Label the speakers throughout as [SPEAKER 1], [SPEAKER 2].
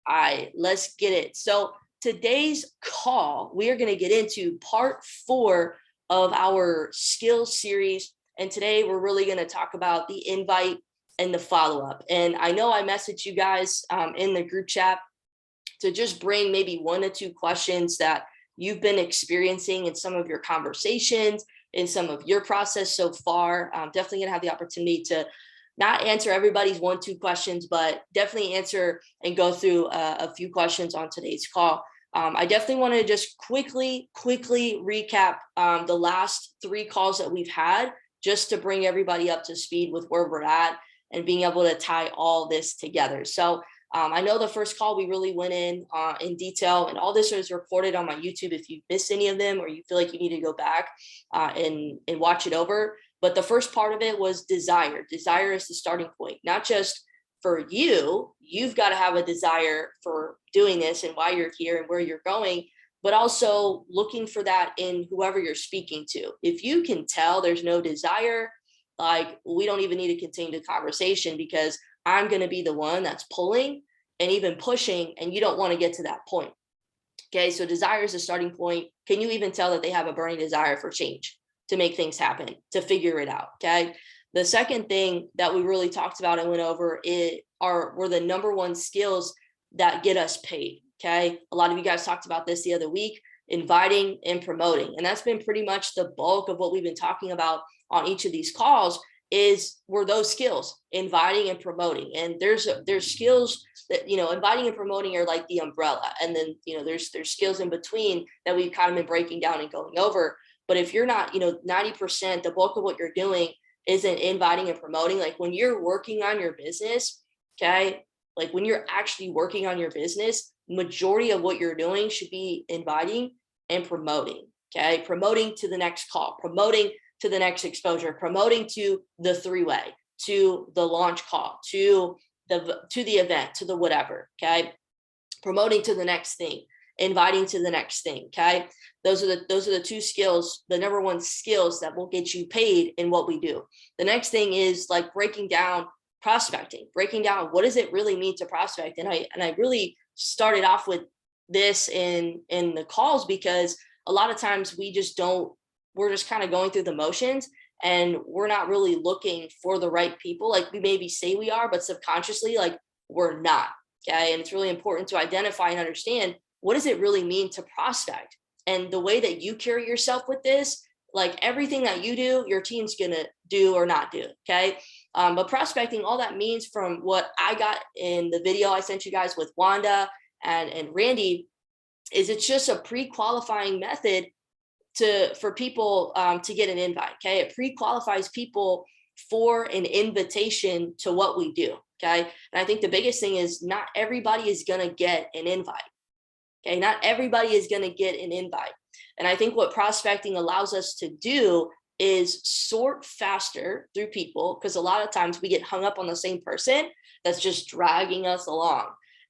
[SPEAKER 1] All right, let's get it. So today's call, we are going to get into part 4 of our skills series. And today we're really going to talk about the invite and the follow-up. And I know I messaged you guys in the group chat to just bring maybe 1 to 2 questions that you've been experiencing in some of your conversations, in some of your process so far. Definitely going to have the opportunity to not answer everybody's 1, 2 questions, but definitely answer and go through a few questions on today's call. I definitely want to just quickly recap the last 3 calls that we've had, just to bring everybody up to speed with where we're at and being able to tie all this together. So I know the first call we really went in detail, and all this is recorded on my YouTube. If you missed any of them or you feel like you need to go back and watch it over. But the first part of it was desire. Desire is the starting point, not just for you. You've got to have a desire for doing this and why you're here and where you're going, but also looking for that in whoever you're speaking to. If you can tell there's no desire, like, we don't even need to continue the conversation, because I'm going to be the one that's pulling and even pushing, and you don't want to get to that point. Okay, so desire is the starting point. Can you even tell that they have a burning desire for change, to make things happen, to figure it out? Okay. The second thing that we really talked about and went over were the number 1 skills that get us paid. Okay. A lot of you guys talked about this the other week: inviting and promoting. And that's been pretty much the bulk of what we've been talking about on each of these calls were those skills, inviting and promoting. And there's skills that, inviting and promoting are like the umbrella. And then, there's skills in between that we've kind of been breaking down and going over. But if you're not, 90%, the bulk of what you're doing isn't inviting and promoting. Like, when you're working on your business, okay, like when you're actually working on your business, majority of what you're doing should be inviting and promoting. Okay, promoting to the next call, promoting to the next exposure, promoting to the 3-way, to the launch call, to the event, to the whatever. Okay, promoting to the next thing, inviting to the next thing. Okay, those are the 2 skills, the number 1 skills that will get you paid in what we do. The next thing is like breaking down prospecting, breaking down what does it really mean to prospect. And I really started off with this in the calls, because a lot of times we're just kind of going through the motions, and we're not really looking for the right people. Like, we maybe say we are, but subconsciously, like, we're not. Okay, and it's really important to identify and understand, what does it really mean to prospect? And the way that you carry yourself with this, like, everything that you do, your team's gonna do or not do. Okay, but prospecting, all that means, from what I got in the video I sent you guys with Wanda and Randy, is it's just a pre-qualifying method for people to get an invite. Okay, it pre-qualifies people for an invitation to what we do. Okay, and I think the biggest thing is, not everybody is going to get an invite. Okay, not everybody is going to get an invite. And I think what prospecting allows us to do is sort faster through people, because a lot of times we get hung up on the same person that's just dragging us along.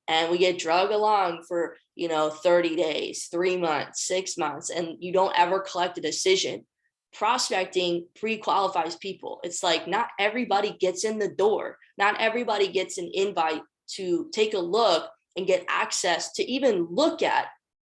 [SPEAKER 1] And we get dragged along for, 30 days, 3 months, 6 months, and you don't ever collect a decision. Prospecting pre-qualifies people. It's like, not everybody gets in the door. Not everybody gets an invite to take a look and get access to even look at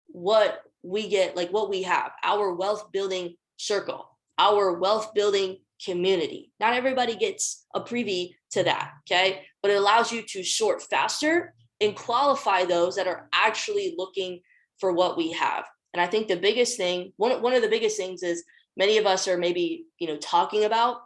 [SPEAKER 1] what we get, like what we have, our wealth building circle, our wealth building community. Not everybody gets a privy to that. Okay, but it allows you to sort faster and qualify those that are actually looking for what we have. And I think the biggest thing, one of the biggest things, is many of us are maybe, talking about,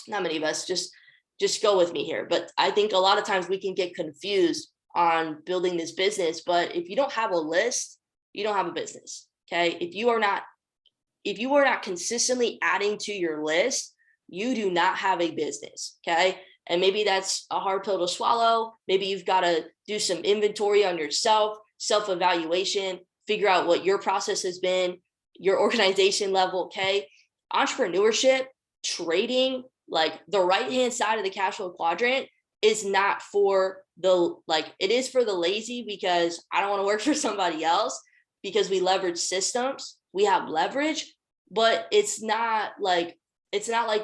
[SPEAKER 1] not many of us, just go with me here. But I think a lot of times we can get confused on building this business. But if you don't have a list, you don't have a business. Okay, if you are not consistently adding to your list, you do not have a business. Okay, and maybe that's a hard pill to swallow. Maybe you've got to do some inventory on yourself, self-evaluation, figure out what your process has been, your organization level. Okay, entrepreneurship, trading, like the right-hand side of the cash flow quadrant, is not for it is for the lazy, because I don't want to work for somebody else, because we leverage systems, we have leverage, but it's not like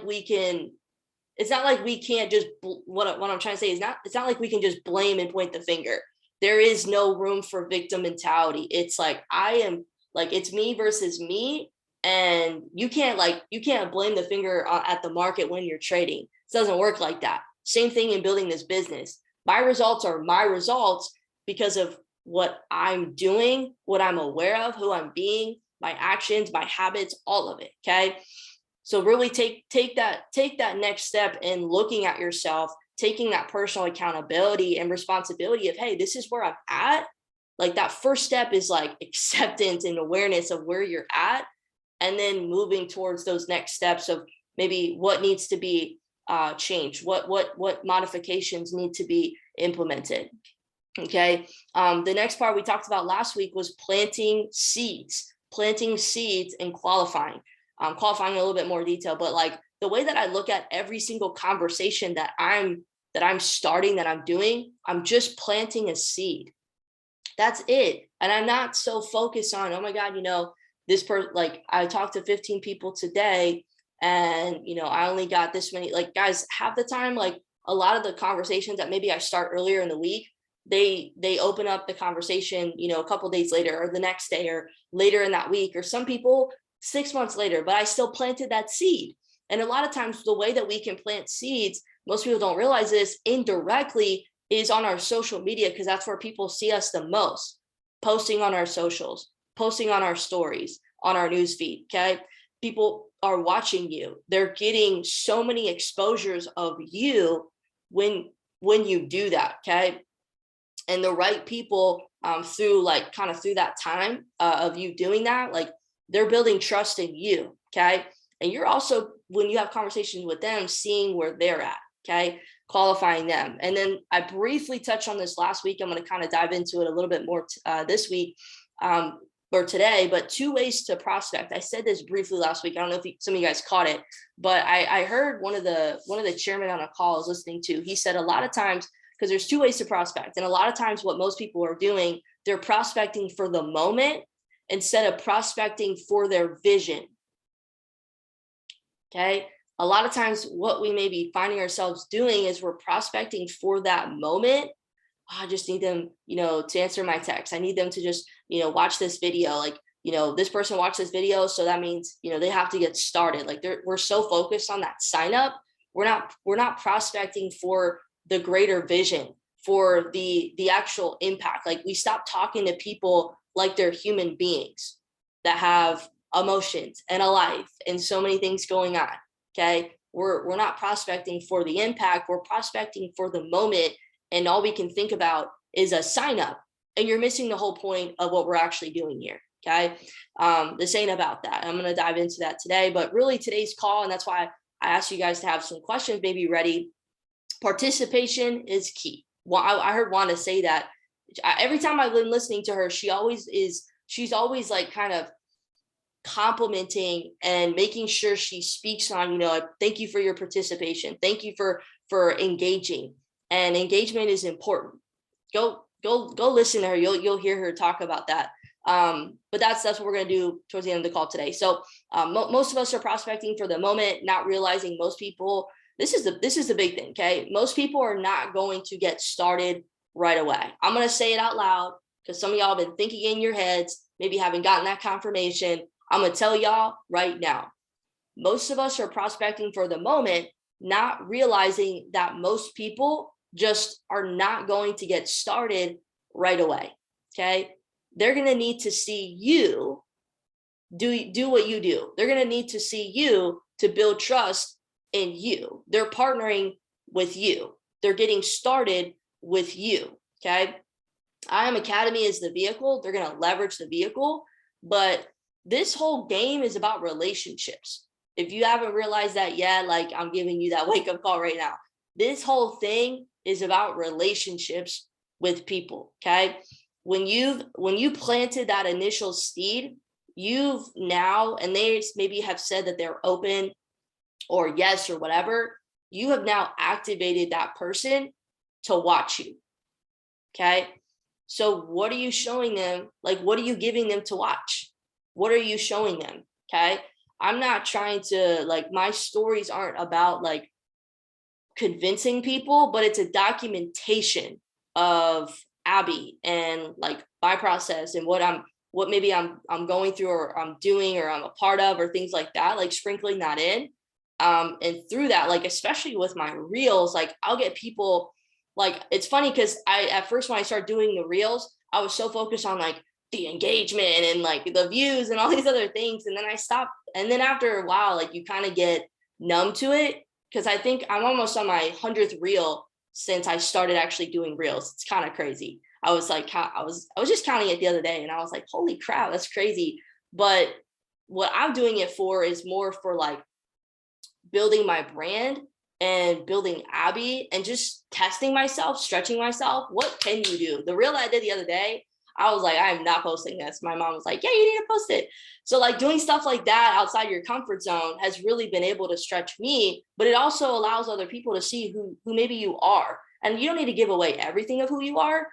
[SPEAKER 1] we can't just, what I'm trying to say is, it's not like we can just blame and point the finger. there is no room for victim mentality. It's like, it's me versus me. And you can't blame the finger at the market when you're trading. It doesn't work like that. Same thing in building this business. My results are my results because of what I'm doing, what I'm aware of, who I'm being, my actions, my habits, all of it. Okay. So really take that next step in looking at yourself, taking that personal accountability and responsibility of, hey, this is where I'm at. Like that first step is like acceptance and awareness of where you're at, and then moving towards those next steps of maybe what needs to be changed, what modifications need to be implemented. Okay. The next part we talked about last week was planting seeds and qualifying. Qualifying in a little bit more detail, but like the way that I look at every single conversation that I'm starting, that I'm doing, I'm just planting a seed. That's it. And I'm not so focused on, oh my God, this person, like I talked to 15 people today and, I only got this many, like guys, half the time, like a lot of the conversations that maybe I start earlier in the week, they open up the conversation, a couple days later or the next day or later in that week, or some people 6 months later, but I still planted that seed. And a lot of times the way that we can plant seeds, most people don't realize this, indirectly is on our social media, because that's where people see us the most, posting on our socials, posting on our stories, on our newsfeed. Okay. People are watching you. They're getting so many exposures of you when you do that. Okay. And the right people through that time of you doing that, like they're building trust in you. Okay. And you're also, when you have conversations with them, seeing where they're at. Okay. Qualifying them. And then I briefly touched on this last week. I'm going to kind of dive into it a little bit more this week or today, but 2 ways to prospect. I said this briefly last week. I don't know if some of you guys caught it, but I heard one of the chairmen on a call I was listening to, he said a lot of times, because there's 2 ways to prospect. And a lot of times what most people are doing, they're prospecting for the moment instead of prospecting for their vision. Okay. A lot of times what we may be finding ourselves doing is we're prospecting for that moment. I just need them, to answer my text. I need them to just, watch this video. Like, this person watched this video. So that means, they have to get started. Like we're so focused on that sign up. We're not prospecting for the greater vision, for the actual impact. Like we stop talking to people like they're human beings that have emotions and a life and so many things going on. Okay. We're not prospecting for the impact. We're prospecting for the moment. And all we can think about is a sign up, and you're missing the whole point of what we're actually doing here. Okay. This ain't about that. I'm going to dive into that today, but really today's call, and that's why I asked you guys to have some questions maybe ready. Participation is key. Well, I heard Wanda say that every time I've been listening to her, she's always like kind of complimenting and making sure she speaks on, thank you for your participation. Thank you for engaging, and engagement is important. Go listen to her. You'll hear her talk about that. But that's what we're going to do towards the end of the call today. So most of us are prospecting for the moment, not realizing most people, this is the big thing. Okay. Most people are not going to get started right away. I'm going to say it out loud because some of y'all have been thinking in your heads, maybe haven't gotten that confirmation. I'm going to tell y'all right now, most of us are prospecting for the moment, not realizing that most people just are not going to get started right away. Okay. They're going to need to see you do what you do. They're going to need to see you to build trust in you. They're partnering with you. They're getting started with you. Okay. IM Academy is the vehicle. They're going to leverage the vehicle, but this whole game is about relationships. If you haven't realized that yet, like I'm giving you that wake up call right now. This whole thing is about relationships with people. Okay. When you planted that initial seed, you've now, and they maybe have said that they're open or yes or whatever, you have now activated that person to watch you. Okay. So what are you showing them? Like, what are you giving them to watch? What are you showing them? Okay. I'm not trying to, like, my stories aren't about like convincing people, but it's a documentation of Abby and like my process and what maybe I'm going through or I'm doing or I'm a part of or things like that, like sprinkling that in. And through that, like especially with my reels, like I'll get people like it's funny because I at first when I started doing the reels, I was so focused on like the engagement and like the views and all these other things. And then I stopped. And then after a while, like you kind of get numb to it. Cause I think I'm almost on my 100th reel since I started actually doing reels. It's kind of crazy. I was like, I was just counting it the other day and I was like, holy crap, that's crazy. But what I'm doing it for is more for like building my brand and building Abby and just testing myself, stretching myself. What can you do? The reel I did the other day, I was like, I am not posting this. My mom was like, yeah, you need to post it. So like doing stuff like that outside your comfort zone has really been able to stretch me, but it also allows other people to see who maybe you are. And you don't need to give away everything of who you are.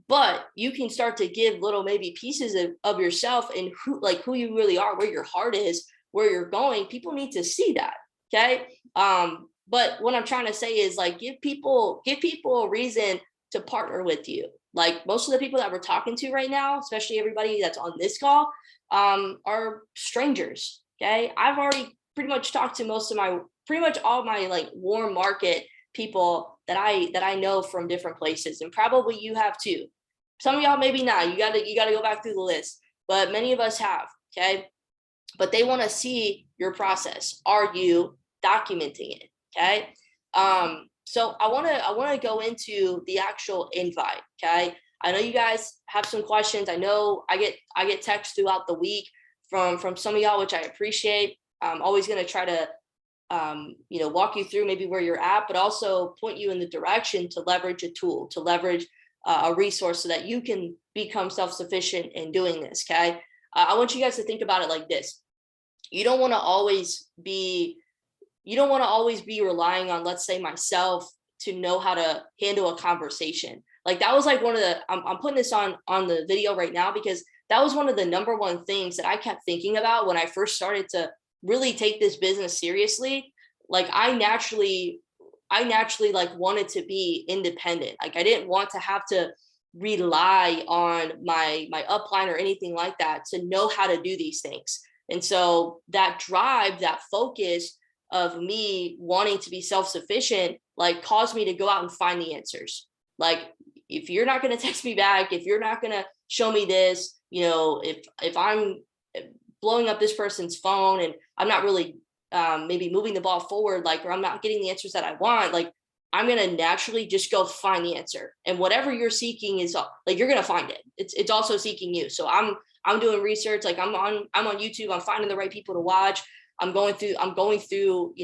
[SPEAKER 1] But you can start to give little maybe pieces of yourself and who you really are, where your heart is, where you're going. People need to see that. Okay. But what I'm trying to say is like give people a reason to partner with you. Like most of the people that we're talking to right now, especially everybody that's on this call, are strangers. Okay. I've already pretty much talked to pretty much all my like warm market people that I know from different places, and probably you have too. Some of y'all maybe not. You gotta go back through the list, but many of us have. Okay. But they want to see your process. Are you documenting it? Okay. So I want to go into the actual invite. Okay. I know you guys have some questions. I know I get texts throughout the week from some of y'all, which I appreciate. I'm always going to try to walk you through maybe where you're at, but also point you in the direction to leverage a tool, to leverage a resource so that you can become self-sufficient in doing this. Okay. I want you guys to think about it like this. You don't want to always be relying on, let's say, myself to know how to handle a conversation. Like that was like one of the, I'm putting this on the video right now because that was one of the number one things that I kept thinking about when I first started to really take this business seriously. Like I naturally like wanted to be independent. Like I didn't want to have to rely on my upline or anything like that to know how to do these things. And so that drive, that focus of me wanting to be self-sufficient, like caused me to go out and find the answers. Like if you're not going to text me back, if you're not going to show me this, if I'm blowing up this person's phone and I'm not really maybe moving the ball forward, like, or I'm not getting the answers that I want, like I'm going to naturally just go find the answer. And whatever you're seeking is like, you're going to find it. It's also seeking you. So I'm doing research. Like I'm on YouTube. I'm finding the right people to watch. I'm going through,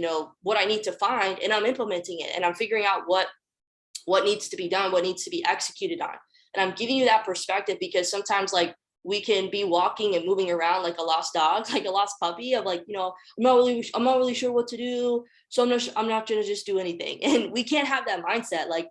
[SPEAKER 1] what I need to find, and I'm implementing it, and I'm figuring out what needs to be done, what needs to be executed on. And I'm giving you that perspective because sometimes like we can be walking and moving around like a lost dog, like a lost puppy of like, I'm not really sure what to do. So I'm not going to just do anything. And we can't have that mindset. Like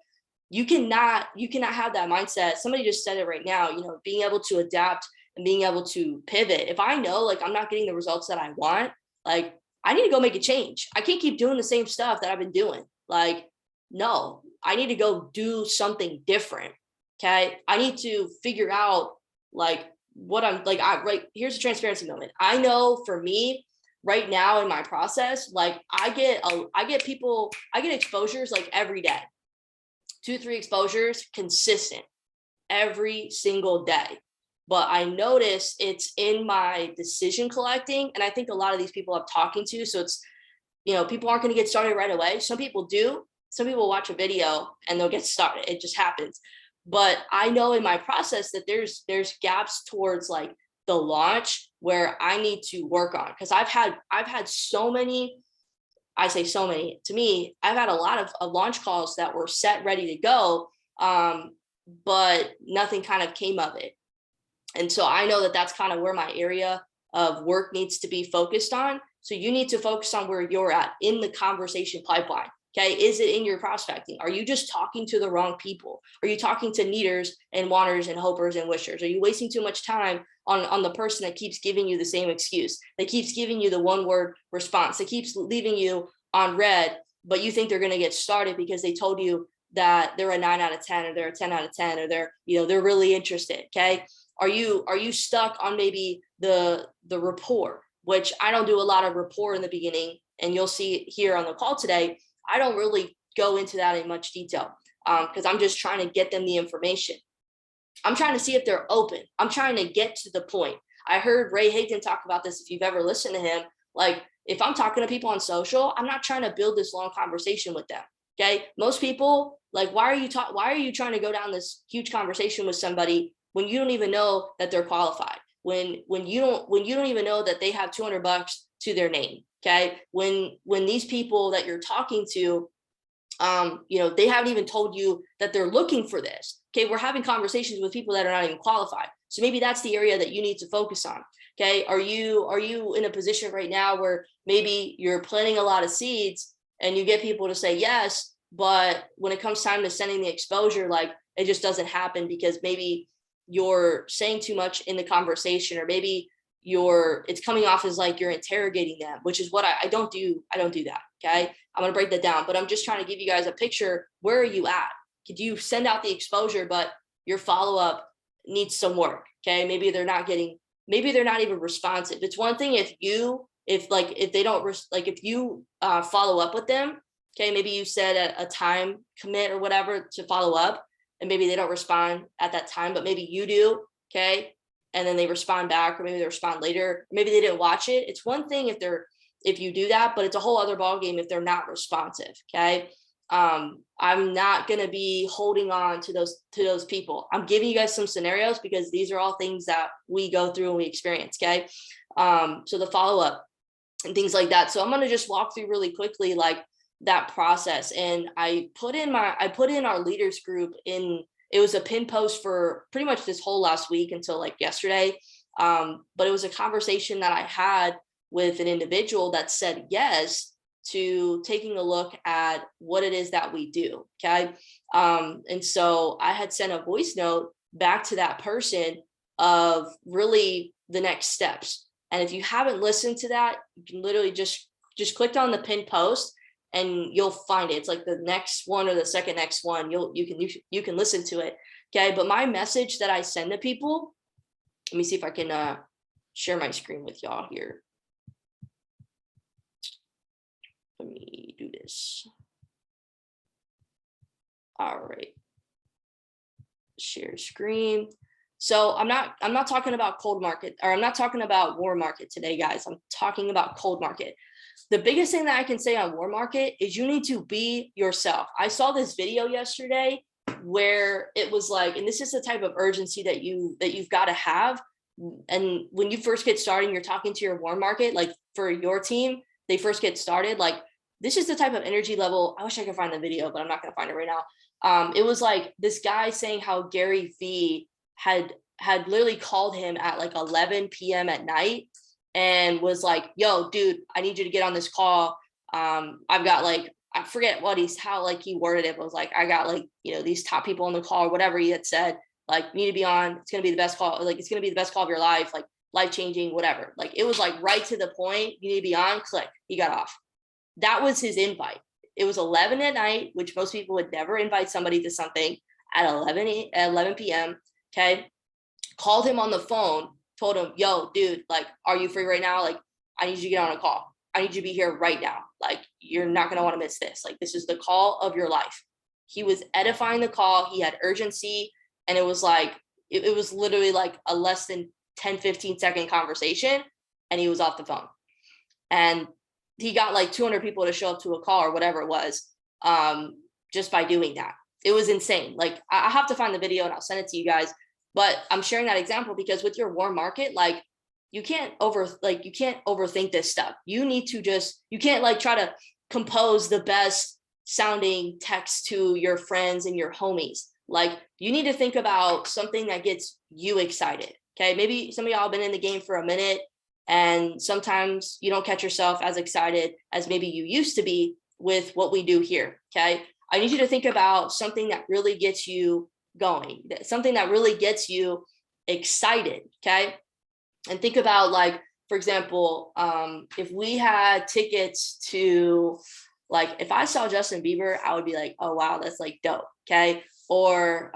[SPEAKER 1] you cannot have that mindset. Somebody just said it right now, being able to adapt and being able to pivot. If I know like I'm not getting the results that I want, like I need to go make a change. I can't keep doing the same stuff that I've been doing. Like, no, I need to go do something different. Okay. I need to figure out like what I'm like, here's a transparency moment. I know for me right now in my process, like I get exposures like every day, 2-3 exposures consistent every single day. But I notice it's in my decision collecting. And I think a lot of these people I'm talking to, so it's, people aren't going to get started right away. Some people do. Some people watch a video and they'll get started. It just happens. But I know in my process that there's gaps towards like the launch where I need to work on. Because I've had so many, I say so many, to me, I've had a lot of launch calls that were set, ready to go, but nothing kind of came of it. And so I know that that's kind of where my area of work needs to be focused on. So you need to focus on where you're at in the conversation pipeline. Okay. Is it in your prospecting? Are you just talking to the wrong people? Are you talking to needers and wanters and hopers and wishers? Are you wasting too much time on the person that keeps giving you the same excuse, that keeps giving you the one word response, that keeps leaving you on red, but you think they're going to get started because they told you that they're a 9 out of 10 or they're a 10 out of 10 or they're, they're really interested. Okay. Are you stuck on maybe the rapport, which I don't do a lot of rapport in the beginning, and you'll see it here on the call today. I don't really go into that in much detail because I'm just trying to get them the information. I'm trying to see if they're open. I'm trying to get to the point. I heard Ray Higdon talk about this. If you've ever listened to him, like if I'm talking to people on social, I'm not trying to build this long conversation with them. Okay. Most people, like, why are you trying to go down this huge conversation with somebody when you don't even know that they're qualified? When you don't even know that they have $200 to their name. Okay. When these people that you're talking to, they haven't even told you that they're looking for this. Okay. We're having conversations with people that are not even qualified. So maybe that's the area that you need to focus on. Okay. Are you in a position right now where maybe you're planting a lot of seeds and you get people to say yes, but when it comes time to sending the exposure, like it just doesn't happen because maybe you're saying too much in the conversation, or maybe it's coming off as like you're interrogating them, which is what I don't do. I don't do that. Okay. I'm going to break that down, but I'm just trying to give you guys a picture. Where are you at? Could you send out the exposure, but your follow-up needs some work. Okay. Maybe they're not even responsive. It's one thing if you follow up with them. Okay. Maybe you said a time commit or whatever to follow up, and maybe they don't respond at that time, but maybe you do. Okay. And then they respond back, or maybe they respond later. Maybe they didn't watch it. It's one thing if you do that, but it's a whole other ballgame if they're not responsive. Okay. I'm not going to be holding on to those people. I'm giving you guys some scenarios because these are all things that we go through and we experience. Okay. So the follow-up and things like that. So I'm going to just walk through really quickly, like that process. And I put in our leaders group it was a pin post for pretty much this whole last week until like yesterday. But it was a conversation that I had with an individual that said yes to taking a look at what it is that we do. Okay. And so I had sent a voice note back to that person of really the next steps. And if you haven't listened to that, you can literally just click on the pinned post and you'll find it. It's like the next one or the second next one. You can listen to it. Okay. But my message that I send to people, let me see if I can share my screen with y'all here. Let me do this. All right. Share screen. So I'm not talking about cold market, or I'm not talking about warm market today, guys. I'm talking about cold market. The biggest thing that I can say on warm market is you need to be yourself. I saw this video yesterday where it was like, and this is the type of urgency that you've got to have. And when you first get started, you're talking to your warm market, like for your team, they first get started, like this is the type of energy level. I wish I could find the video, but I'm not going to find it right now. It was like this guy saying how Gary Vee had literally called him at like 11 p.m. at night and was like, yo, dude, I need you to get on this call. I've got like, I forget how he worded it, but was like, I got like, these top people on the call or whatever he had said, like, you need to be on, it's going to be the best call. Like, it's going to be the best call of your life, like life-changing, whatever. Like, it was like right to the point. You need to be on, click. He got off. That was his invite. It was 11 at night, which most people would never invite somebody to something at 11 p.m. Okay. Called him on the phone, told him, yo, dude, like, are you free right now? Like, I need you to get on a call. I need you to be here right now. Like, you're not going to want to miss this. Like, this is the call of your life. He was edifying the call. He had urgency. And it was like, it was literally like a less than 10, 15 second conversation. And he was off the phone. And he got like 200 people to show up to a call or whatever it was, just by doing that. It was insane. Like, I have to find the video and I'll send it to you guys. But I'm sharing that example because with your warm market, like, you can't overthink this stuff. You need to you can't like try to compose the best sounding text to your friends and your homies. Like, you need to think about something that gets you excited. Okay. Maybe some of y'all have been in the game for a minute and sometimes you don't catch yourself as excited as maybe you used to be with what we do here. Okay. I need you to think about something that really gets you going, something that really gets you excited. Okay. And think about, like, for example, if we had tickets to, Like if I saw Justin Bieber, I would be like, oh wow, that's like dope. Okay. Or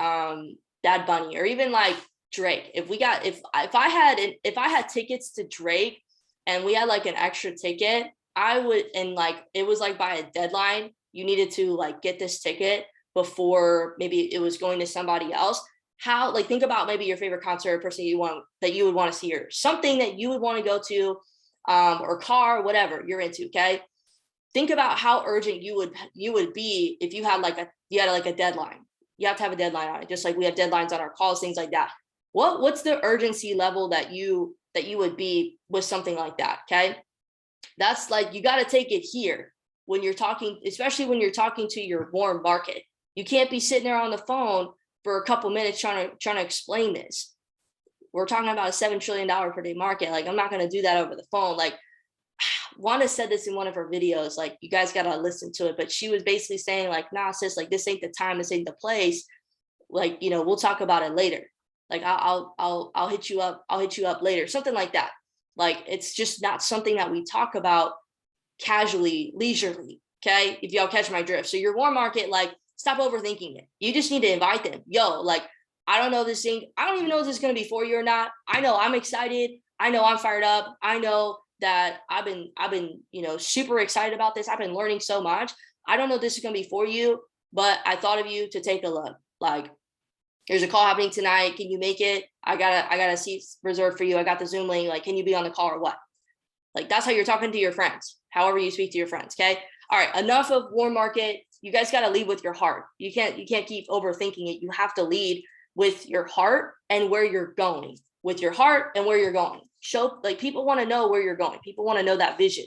[SPEAKER 1] Bad Bunny, or even like Drake. If I had tickets to Drake and we had like an extra ticket, I would, and like it was like by a deadline, you needed to like get this ticket before maybe it was going to somebody else. How, like, think about maybe your favorite concert person you would want to see, or something that you would want to go to, or car, whatever you're into. Okay. Think about how urgent you would be if you had like a deadline. You have to have a deadline on it, just like we have deadlines on our calls, things like that. What's the urgency level that you would be with something like that? Okay. That's like, you got to take it here when you're talking, especially when you're talking to your warm market. You can't be sitting there on the phone for a couple minutes trying to explain this. We're talking about a $7 trillion per day market. Like, I'm not going to do that over the phone. Like, Wanda said this in one of her videos, like, you guys got to listen to it, but she was basically saying like, nah, sis, like, this ain't the time, this ain't the place. Like, we'll talk about it later. Like, I'll hit you up. I'll hit you up later. Something like that. Like, it's just not something that we talk about casually, leisurely. Okay. If y'all catch my drift. So your warm market, like, stop overthinking it. You just need to invite them. Yo, like, I don't know this thing. I don't even know if this is going to be for you or not. I know I'm excited. I know I'm fired up. I know that I've been, super excited about this. I've been learning so much. I don't know if this is going to be for you, but I thought of you to take a look. Like, there's a call happening tonight. Can you make it? I got a seat reserved for you. I got the Zoom link. Like, can you be on the call or what? Like, that's how you're talking to your friends, however you speak to your friends. Okay. All right. Enough of warm market. You guys got to lead with your heart. You can't keep overthinking it. You have to lead with your heart and where you're going. With your heart and where you're going. Show, like, people want to know where you're going. People want to know that vision.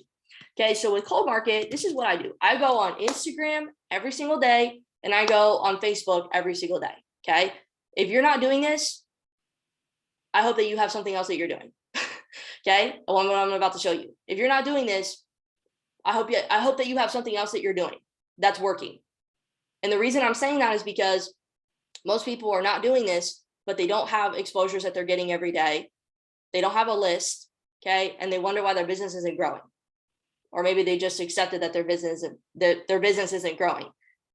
[SPEAKER 1] Okay. So with cold market, this is what I do. I go on Instagram every single day, and I go on Facebook every single day. Okay. If you're not doing this, I hope that you have something else that you're doing. Okay. What I'm about to show you. If you're not doing this, I hope that you have something else that you're doing that's working. And the reason I'm saying that is because most people are not doing this, but they don't have exposures that they're getting every day. They don't have a list. Okay. And they wonder why their business isn't growing. Or maybe they just accepted that their business isn't growing.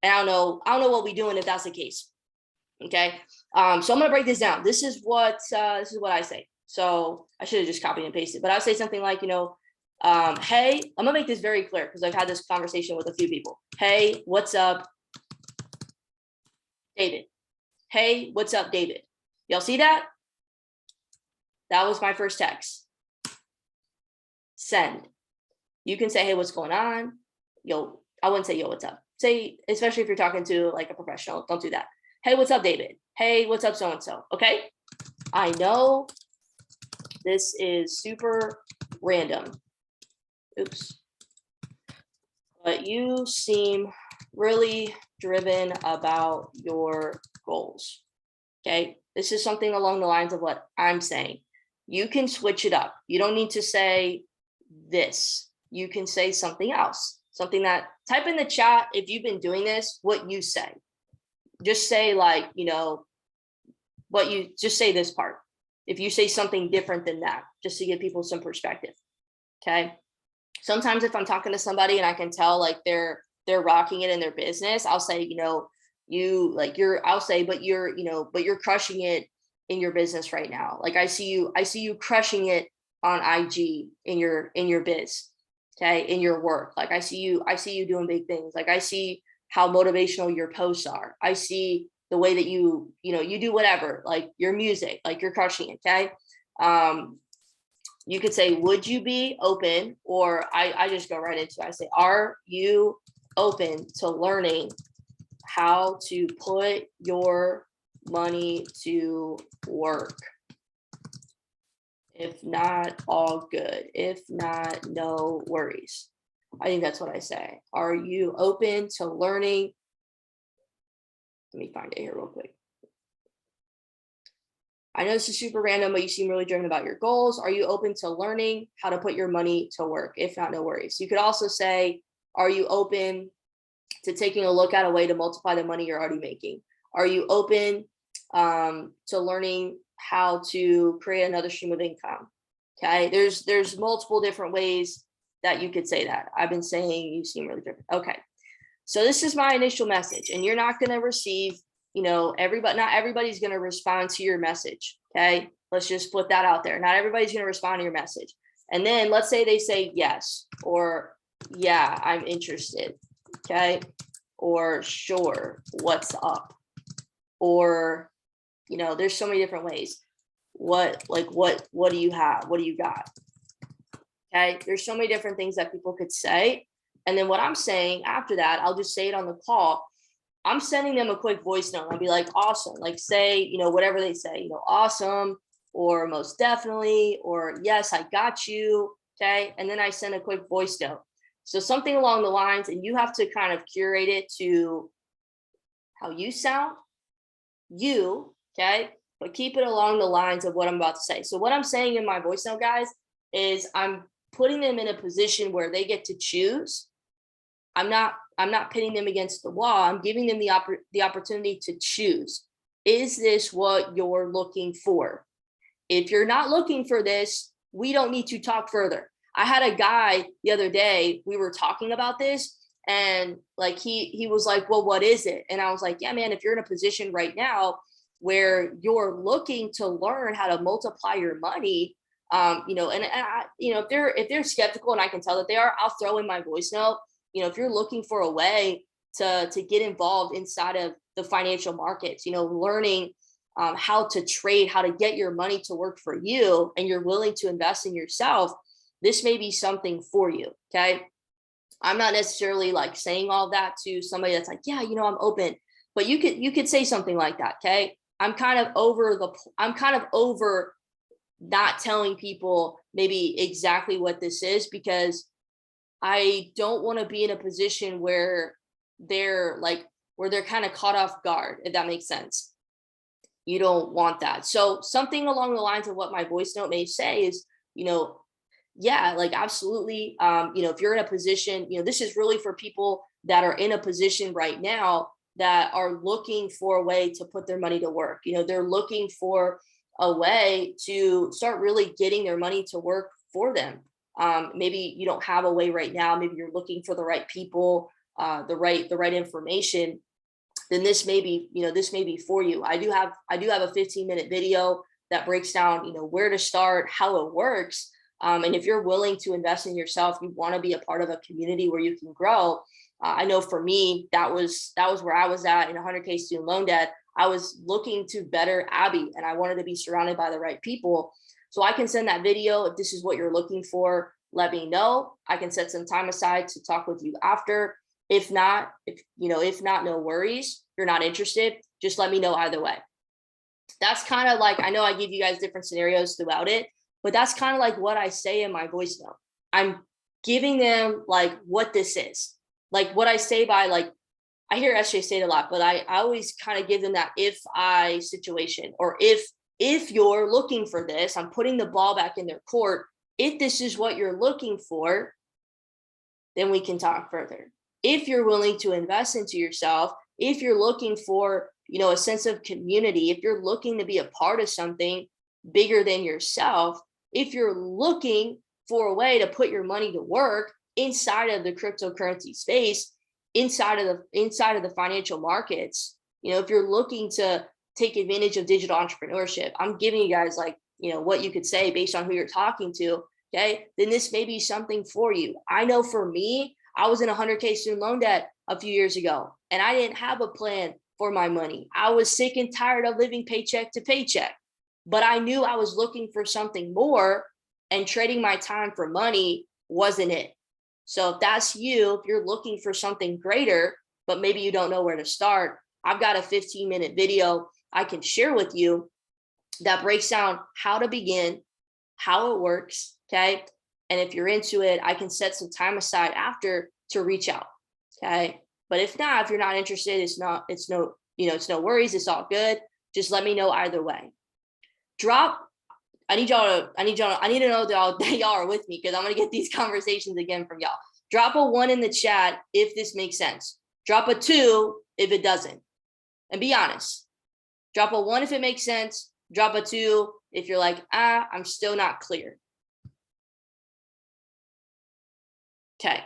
[SPEAKER 1] And I don't know what we're doing if that's the case. Okay. So I'm going to break this down. This is what I say. So I should have just copied and pasted, but I'll say something like, hey, I'm gonna make this very clear because I've had this conversation with a few people. Hey, what's up, David? Hey, what's up, David? Y'all see that? That was my first text. Send. You can say, hey, what's going on? Yo, I wouldn't say, yo, what's up? Say, especially if you're talking to like a professional, don't do that. Hey, what's up, David? Hey, what's up, so-and-so? Okay. I know this is super random. Oops. But you seem really driven about your goals. Okay. This is something along the lines of what I'm saying. You can switch it up. You don't need to say this. You can say something else. Something that, type in the chat if you've been doing this, what you say. Just say like, just say this part. If you say something different than that, just to give people some perspective. Okay. Sometimes if I'm talking to somebody and I can tell like they're rocking it in their business, I'll say, but you're crushing it in your business right now. Like I see you crushing it on IG in your biz. Okay. In your work. Like I see you doing big things. Like I see how motivational your posts are. I see the way that you do whatever, like your music, like you're crushing it. Okay. You could say, would you be open? Or I just go right into it. I say, are you open to learning how to put your money to work? If not, all good. If not, no worries. I think that's what I say. Are you open to learning? Let me find it here real quick. I know this is super random, but you seem really driven about your goals. Are you open to learning how to put your money to work? If not, no worries. You could also say, are you open to taking a look at a way to multiply the money you're already making? Are you open to learning how to create another stream of income? Okay, there's multiple different ways that you could say that. I've been saying you seem really different. Okay. So this is my initial message, and you're not going to receive, not everybody's going to respond to your message. Okay. Let's just put that out there. Not everybody's going to respond to your message. And then let's say they say yes, or yeah, I'm interested. Okay. Or sure, what's up? Or, there's so many different ways. What do you have? What do you got? Okay. There's so many different things that people could say. And then what I'm saying after that, I'll just say it on the call. I'm sending them a quick voice note. I'll be like, awesome. Like say, whatever they say, awesome, or most definitely, or yes, I got you. Okay. And then I send a quick voice note. So something along the lines, and you have to kind of curate it to how you sound, okay? But keep it along the lines of what I'm about to say. So what I'm saying in my voice note, guys, is I'm putting them in a position where they get to choose. I'm not pitting them against the wall. I'm giving them the opportunity to choose. Is this what you're looking for? If you're not looking for this, we don't need to talk further. I had a guy the other day, we were talking about this, and like he was like, well, what is it? And I was like, yeah, man, if you're in a position right now where you're looking to learn how to multiply your money, if they're skeptical, and I can tell that they are, I'll throw in my voice note. If you're looking for a way to get involved inside of the financial markets, learning how to trade, how to get your money to work for you, and you're willing to invest in yourself, this may be something for you. Okay. I'm not necessarily like saying all that to somebody that's like, yeah, I'm open, but you could say something like that. Okay. I'm kind of over not telling people maybe exactly what this is, because I don't want to be in a position where they're kind of caught off guard, if that makes sense. You don't want that. So something along the lines of what my voice note may say is, yeah, like absolutely. If you're in a position, this is really for people that are in a position right now that are looking for a way to put their money to work. They're looking for a way to start really getting their money to work for them. Maybe you don't have a way right now. Maybe you're looking for the right people, the right information. Then this may be for you. I do have a 15-minute video that breaks down, where to start, how it works. And if you're willing to invest in yourself, you want to be a part of a community where you can grow. I know for me, that was where I was at in 100K student loan debt. I was looking to better Abby, and I wanted to be surrounded by the right people. So I can send that video. If this is what you're looking for, let me know. I can set some time aside to talk with you after. If not, no worries. If you're not interested, just let me know either way. That's kind of like, I know I give you guys different scenarios throughout it, but that's kind of like what I say in my voice note. I'm giving them like what this is, like what I say by, like, I hear SJ say it a lot, but I always kind of give them that if I situation, or if you're looking for this, I'm putting the ball back in their court. If this is what you're looking for, then we can talk further. If you're willing to invest into yourself, if you're looking for, a sense of community, if you're looking to be a part of something bigger than yourself, if you're looking for a way to put your money to work inside of the cryptocurrency space, inside of the financial markets, if you're looking to take advantage of digital entrepreneurship, I'm giving you guys like, what you could say based on who you're talking to. Okay. Then this may be something for you. I know for me, I was in 100K student loan debt a few years ago, and I didn't have a plan for my money. I was sick and tired of living paycheck to paycheck, but I knew I was looking for something more, and trading my time for money wasn't it. So if that's you, if you're looking for something greater, but maybe you don't know where to start, I've got a 15-minute video I can share with you that breaks down how to begin, how it works. Okay. And if you're into it, I can set some time aside after to reach out. Okay. But if not, if you're not interested, it's no worries. It's all good. Just let me know either way. I need to know that y'all are with me, because I'm going to get these conversations again from y'all. Drop a 1 in the chat if this makes sense. Drop a 2 if it doesn't. And be honest. Drop a 1 if it makes sense. Drop a 2 if you're like, I'm still not clear. Okay.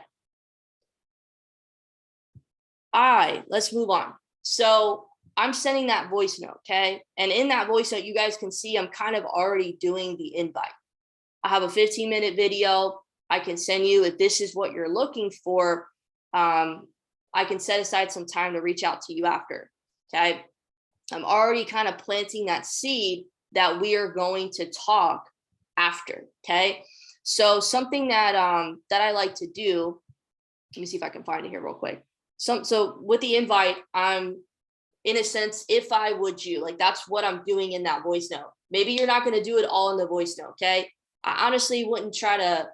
[SPEAKER 1] Let's move on. So I'm sending that voice note, okay? And in that voice note, you guys can see I'm kind of already doing the invite. I have a 15-minute video I can send you. If this is what you're looking for, I can set aside some time to reach out to you after, okay? I'm already kind of planting that seed that we are going to talk after, okay? So something that that I like to do, let me see if I can find it here real quick. So with the invite, I'm, in a sense, if I would you, like that's what I'm doing in that voice note. Maybe you're not going to do it all in the voice note, okay? I honestly wouldn't try to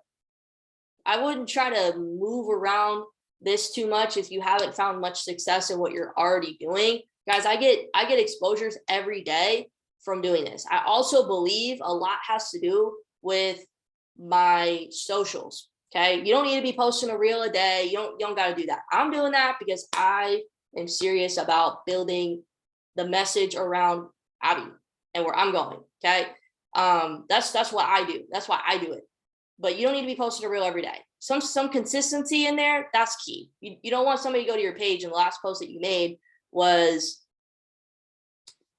[SPEAKER 1] move around this too much if you haven't found much success in what you're already doing. Guys, I get exposures every day from doing this. I also believe a lot has to do with my socials. Okay. You don't need to be posting a reel a day. You don't got to do that. I'm doing that because I am serious about building the message around Abby and where I'm going. Okay. That's what I do. That's why I do it. But you don't need to be posting a reel every day. Some consistency in there, that's key. You don't want somebody to go to your page and the last post that you made was,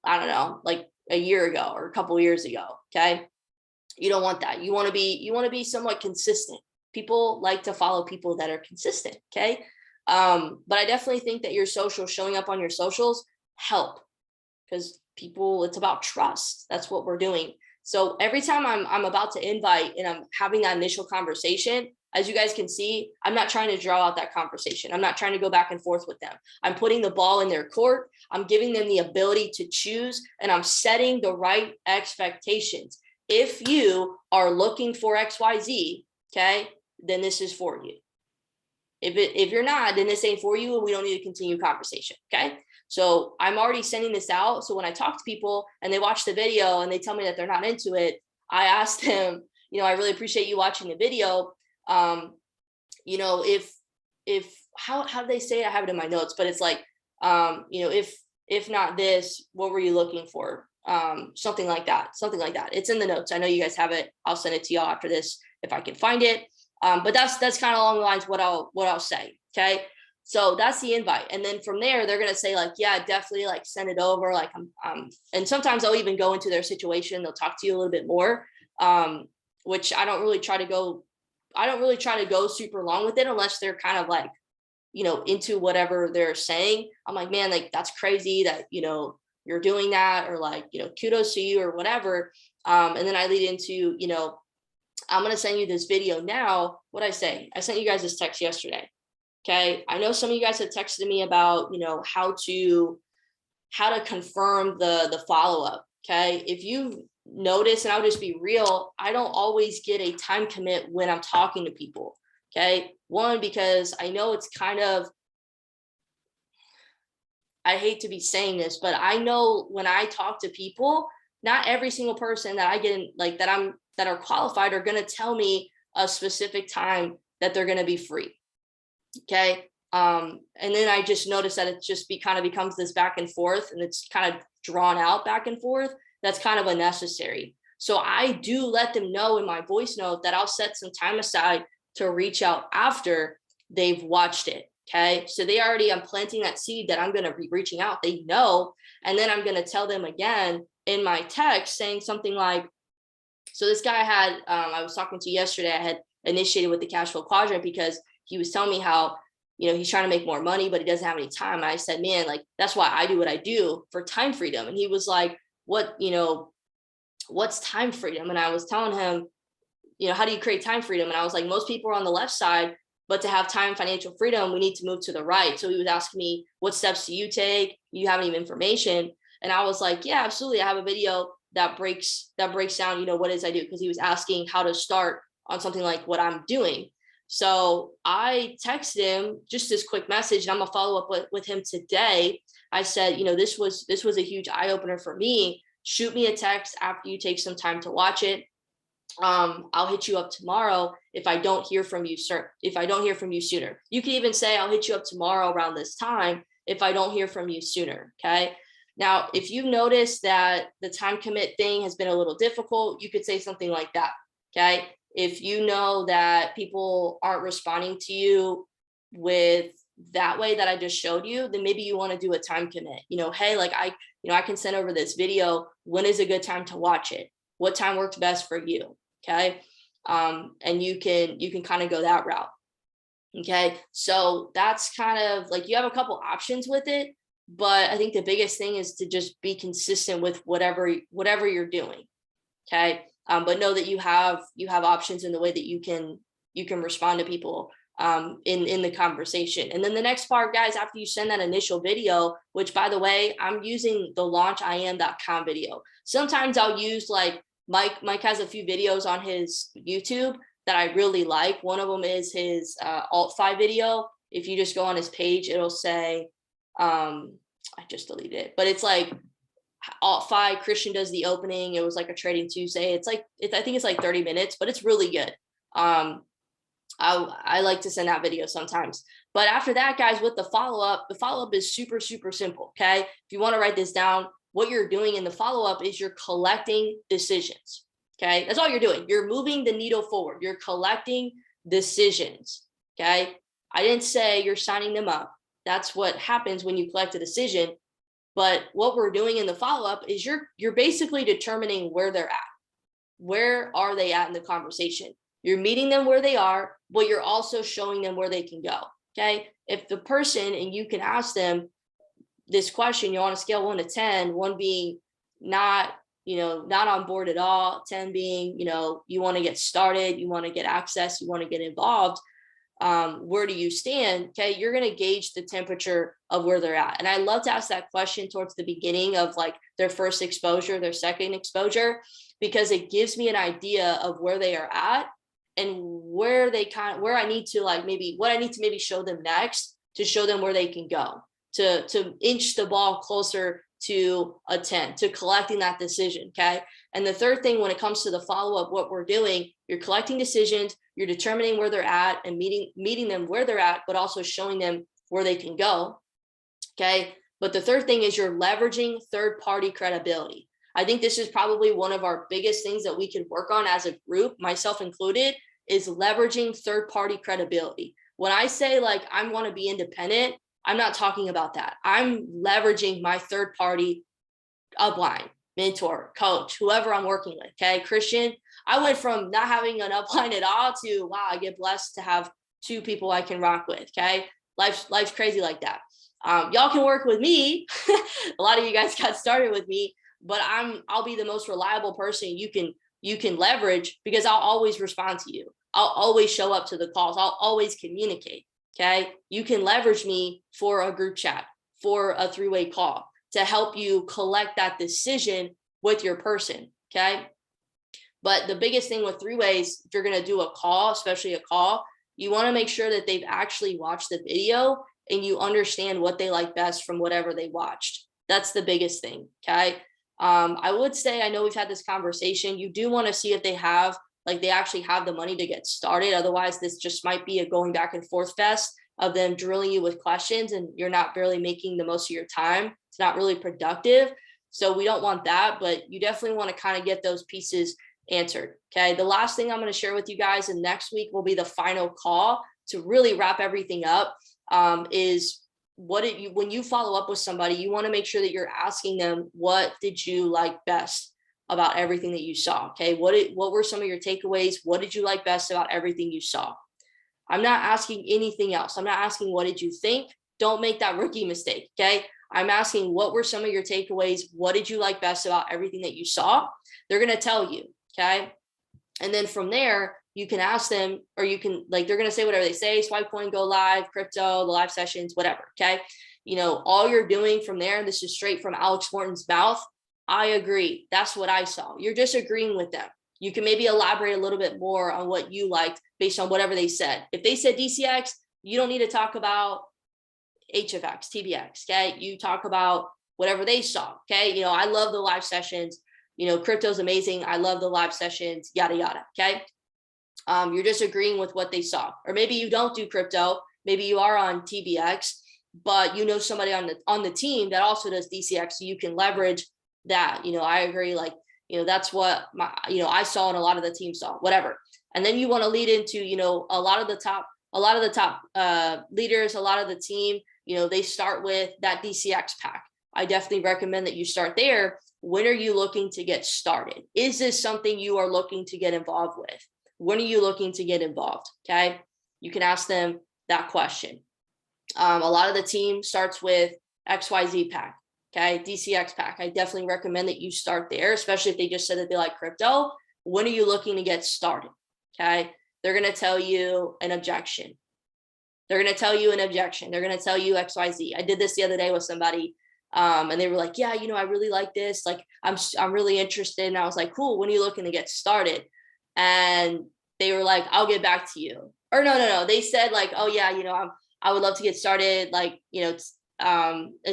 [SPEAKER 1] I don't know, like a year ago or a couple of years ago. Okay. You don't want that. You want to be somewhat consistent. People like to follow people that are consistent. Okay. But I definitely think that your socials, showing up on your socials, help, because people, it's about trust. That's what we're doing. So every time I'm about to invite and I'm having that initial conversation, as you guys can see, I'm not trying to draw out that conversation. I'm not trying to go back and forth with them. I'm putting the ball in their court. I'm giving them the ability to choose, and I'm setting the right expectations. If you are looking for XYZ, okay, then this is for you. If you're not, then this ain't for you, and we don't need to continue conversation. Okay. So I'm already sending this out. So when I talk to people and they watch the video and they tell me that they're not into it, I ask them, I really appreciate you watching the video. If how do they say it? I have it in my notes, but it's like, if not this, what were you looking for? Something like that. It's in the notes. I know you guys have it. I'll send it to y'all after this if I can find it. But that's kind of along the lines what I'll say. Okay. So that's the invite. And then from there, they're going to say like, yeah, definitely, like send it over. Like and sometimes I'll even go into their situation. They'll talk to you a little bit more, which I don't really try to go super long with it unless they're kind of like, into whatever they're saying. I'm like, man, like that's crazy that, you're doing that, or like, kudos to you or whatever. And then I lead into, I'm going to send you this video now. What'd I say? I sent you guys this text yesterday. Okay. I know some of you guys have texted me about, how to confirm the follow-up. Okay. If you notice, and I'll just be real, I don't always get a time commit when I'm talking to people. Okay. One, because I know it's kind of, I hate to be saying this, but I know when I talk to people, not every single person that I get in, like that are qualified are going to tell me a specific time that they're going to be free. Okay. And then I just noticed that it just kind of becomes this back and forth, and it's kind of drawn out back and forth. That's kind of unnecessary. So I do let them know in my voice note that I'll set some time aside to reach out after they've watched it. Okay. So I'm planting that seed that I'm going to be reaching out. They know. And then I'm going to tell them again in my text saying something like, so this guy I was talking to yesterday, I had initiated with the cash flow quadrant because he was telling me how, he's trying to make more money, but he doesn't have any time. And I said, man, like, that's why I do what I do for time freedom. And he was like, what's time freedom? And I was telling him, how do you create time freedom? And I was like, most people are on the left side, but to have time, financial freedom, we need to move to the right. So he was asking me, what steps do you take? Do you have any information? And I was like, yeah, absolutely. I have a video that breaks down, what it is I do. Because he was asking how to start on something like what I'm doing. So I texted him just this quick message, and I'm gonna follow up with him today. I said, this was a huge eye opener for me. Shoot me a text after you take some time to watch it. I'll hit you up tomorrow if I don't hear from you, sir. If I don't hear from you sooner, you can even say I'll hit you up tomorrow around this time if I don't hear from you sooner. Okay. Now, if you've noticed that the time commit thing has been a little difficult, you could say something like that. Okay. If you know that people aren't responding to you with that way that I just showed you, then maybe you want to do a time commit. Hey, like I can send over this video. When is a good time to watch it? What time works best for you? Okay. And you can kind of go that route. Okay. So that's kind of like, you have a couple options with it, but I think the biggest thing is to just be consistent with whatever you're doing. Okay. But know that you have options in the way that you can respond to people in the conversation. And then the next part, guys, after you send that initial video, which by the way, I'm using the launchim.com video. Sometimes I'll use like Mike has a few videos on his YouTube that I really like. One of them is his alt-fi video. If you just go on his page, it'll say, I just deleted it, but it's like alt-fi, Christian does the opening. It was like a Trading Tuesday. I think it's like 30 minutes, but it's really good. I like to send that video sometimes. But after that, guys, with the follow-up is super, super simple. Okay. If you want to write this down, what you're doing in the follow-up is you're collecting decisions. Okay. That's all you're doing. You're moving the needle forward. You're collecting decisions. Okay. I didn't say you're signing them up. That's what happens when you collect a decision. But what we're doing in the follow-up is you're basically determining where they're at. Where are they at in the conversation? You're meeting them where they are, but you're also showing them where they can go. Okay. If the person, and you can ask them this question, on a scale 1 to 10, 1 being not on board at all, 10 being, you want to get started, you want to get access, you want to get involved. Where do you stand? Okay. You're going to gauge the temperature of where they're at. And I love to ask that question towards the beginning of like their first exposure, their second exposure, because it gives me an idea of where they are at and where I need to maybe show them next to show them where they can go, to inch the ball closer to a 10, to collecting that decision. Okay. And the third thing, when it comes to the follow-up, what we're doing, you're collecting decisions, you're determining where they're at and meeting them where they're at, but also showing them where they can go. Okay. But the third thing is you're leveraging third-party credibility. I think this is probably one of our biggest things that we can work on as a group, myself included, is leveraging third-party credibility. When I say like, I want to be independent, I'm not talking about that. I'm leveraging my third-party upline, mentor, coach, whoever I'm working with. Okay. Christian, I went from not having an upline at all to, wow, I get blessed to have 2 people I can rock with. Okay. Life's crazy like that. Y'all can work with me. A lot of you guys got started with me, but I'll be the most reliable person you can leverage, because I'll always respond to you. I'll always show up to the calls. I'll always communicate. Okay. You can leverage me for a group chat, for a 3-way call, to help you collect that decision with your person. Okay. But the biggest thing with 3-ways, if you're going to do a call, especially a call, you want to make sure that they've actually watched the video and you understand what they like best from whatever they watched. That's the biggest thing. Okay. I would say, I know we've had this conversation. You do want to see if they actually have the money to get started. Otherwise, this just might be a going back and forth fest of them drilling you with questions and you're not barely making the most of your time. It's not really productive. So we don't want that, but you definitely want to kind of get those pieces answered. Okay. The last thing I'm going to share with you guys, and next week will be the final call to really wrap everything up, is when you follow up with somebody, you want to make sure that you're asking them, what did you like best about everything that you saw? Okay. What were some of your takeaways? What did you like best about everything you saw? I'm not asking anything else. I'm not asking, what did you think? Don't make that rookie mistake. Okay. I'm asking, what were some of your takeaways? What did you like best about everything that you saw? They're going to tell you. Okay. And then from there, you can ask them, or you can, they're going to say whatever they say, swipe coin, go live, crypto, the live sessions, whatever. Okay. All you're doing from there, this is straight from Alex Morton's mouth. I agree. That's what I saw. You're just agreeing with them. You can maybe elaborate a little bit more on what you liked based on whatever they said. If they said DCX, you don't need to talk about HFX, TBX. Okay. You talk about whatever they saw. Okay. I love the live sessions. Crypto's amazing. I love the live sessions, yada, yada. Okay. You're just agreeing with what they saw. Or maybe you don't do crypto. Maybe you are on TBX, but somebody on the team that also does DCX, so you can leverage that. I agree. That's what I saw and a lot of the team saw, whatever. And then you want to lead into, a lot of the top leaders, a lot of the team, they start with that DCX pack. I definitely recommend that you start there. When are you looking to get started? Is this something you are looking to get involved with? When are you looking to get involved? Okay. You can ask them that question. A lot of the team starts with XYZ pack. Okay. DCX pack. I definitely recommend that you start there, especially if they just said that they like crypto. When are you looking to get started? Okay. They're going to tell you an objection. They're going to tell you XYZ. I did this the other day with somebody. And they were like, yeah, I really like this. Like, I'm really interested. And I was like, cool. When are you looking to get started? And they were like, I'll get back to you. Or no. They said like, oh yeah, I would love to get started. Like, as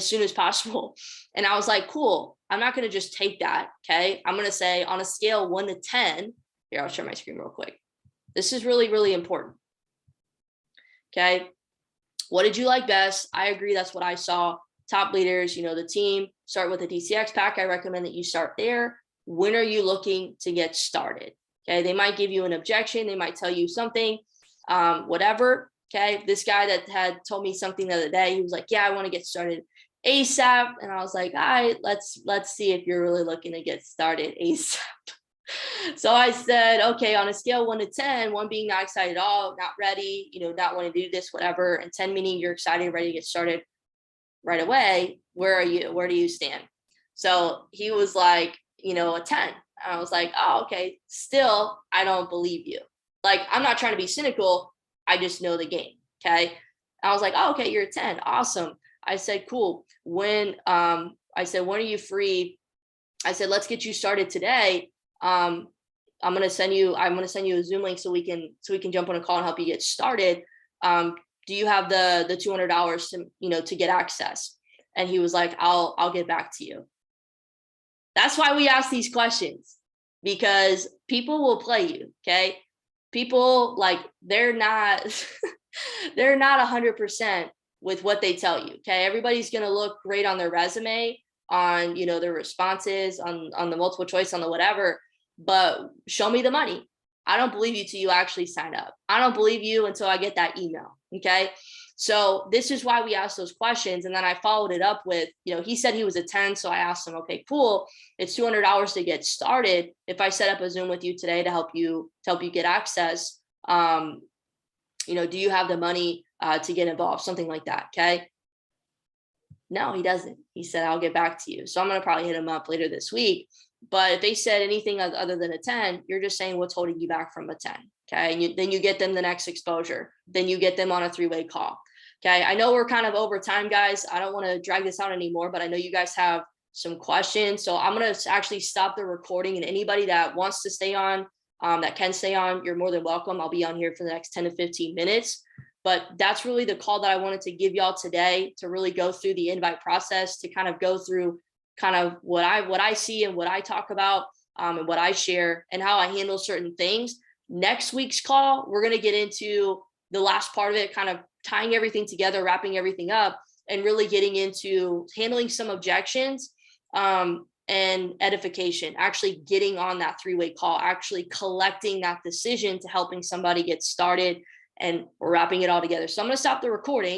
[SPEAKER 1] soon as possible. And I was like, cool. I'm not going to just take that. Okay. I'm going to say on a scale 1 to 10 here. I'll share my screen real quick. This is really, really important. Okay. What did you like best? I agree. That's what I saw. Top leaders, the team start with a DCX pack. I recommend that you start there. When are you looking to get started? Okay. They might give you an objection. They might tell you something, whatever. Okay. This guy that had told me something the other day, he was like, yeah, I want to get started ASAP. And I was like, all right, let's see if you're really looking to get started ASAP. So I said, okay, on a scale 1 to 10, 1 being not excited at all, not ready, not wanting to do this, whatever. And 10 meaning you're excited, ready to get started right away. Where are you? Where do you stand? So he was like, a 10. I was like, oh, okay. Still, I don't believe you. Like, I'm not trying to be cynical. I just know the game. Okay. I was like, oh, okay, you're a 10. Awesome. I said, cool. When are you free? I said, let's get you started today. I'm going to send you a Zoom link so we can jump on a call and help you get started. Do you have the $200 to get access? And he was like, I'll get back to you. That's why we ask these questions, because people will play you. Okay. People, like, they're not 100% with what they tell you. Okay. Everybody's going to look great on their resume, on, their responses, on the multiple choice, on the whatever, but show me the money. I don't believe you till you actually sign up. I don't believe you until I get that email. Okay. So this is why we ask those questions. And then I followed it up with, he said he was a 10. So I asked him, okay, cool. It's $200 to get started. If I set up a Zoom with you today to help you get access, do you have the money to get involved? Something like that. Okay. No, he doesn't. He said, I'll get back to you. So I'm going to probably hit him up later this week. But if they said anything other than a 10, you're just saying what's holding you back from a 10. Okay. And then you get them the next exposure. Then you get them on a 3-way call. Okay. I know we're kind of over time, guys. I don't want to drag this out anymore, but I know you guys have some questions. So I'm going to actually stop the recording, and anybody that wants to stay on, that can stay on, you're more than welcome. I'll be on here for the next 10 to 15 minutes. But that's really the call that I wanted to give y'all today, to really go through the invite process, to kind of go through kind of what I see and what I talk about, and what I share and how I handle certain things. Next week's call, we're going to get into the last part of it, kind of tying everything together, wrapping everything up, and really getting into handling some objections, and edification, actually getting on that 3-way call, actually collecting that decision to helping somebody get started, and we're wrapping it all together. So I'm going to stop the recording.